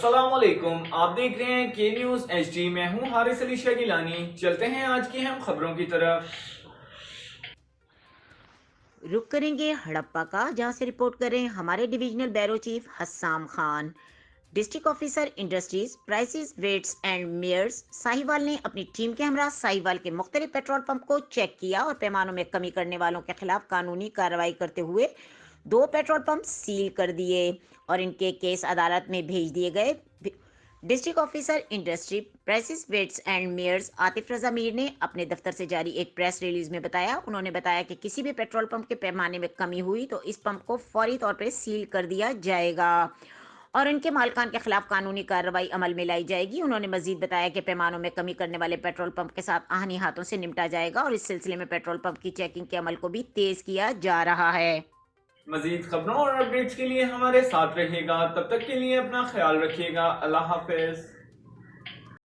السلام علیکم، آپ دیکھ رہے ہیں کے نیوز ایچ ڈی۔ میں ہوں حارث علی شاہ گیلانی۔ چلتے ہیں آج کی اہم خبروں کی طرف۔ رخ کریں گے ہڑپا کا، جہاں سے رپورٹ کر رہے ہیں ہمارے divisional bureau chief Husam Khan. District officer industries prices weights and measures Sahiwal نے اپنی ٹیم کے ہمراہ ساہیوال کے مختلف پیٹرول پمپ کو چیک کیا اور پیمانوں میں کمی کرنے والوں کے خلاف قانونی کارروائی کرتے ہوئے 2 پیٹرول پمپ سیل کر دیے اور ان کے کیس عدالت میں بھیج دیے گئے۔ District officer industry prices weights and measures Atif Raza Mir نے اپنے دفتر سے جاری ایک پریس ریلیز میں بتایا، انہوں نے بتایا کہ کسی بھی پیٹرول پمپ کے پیمانے میں کمی ہوئی تو اس پمپ کو فوری طور پر سیل کر دیا جائے گا اور ان کے مالکان کے خلاف قانونی کارروائی عمل میں لائی جائے گی۔ انہوں نے مزید بتایا کہ پیمانوں میں کمی کرنے والے پیٹرول پمپ کے ساتھ آہنی ہاتھوں سے نمٹا جائے گا اور اس سلسلے میں پیٹرول پمپ کی چیکنگ کے عمل کو بھی تیز کیا جا رہا ہے۔ مزید خبروں اور اپڈیٹس کے لیے ہمارے ساتھ رہیے گا، تب تک کے لیے اپنا خیال رکھیے گا۔ اللہ حافظ۔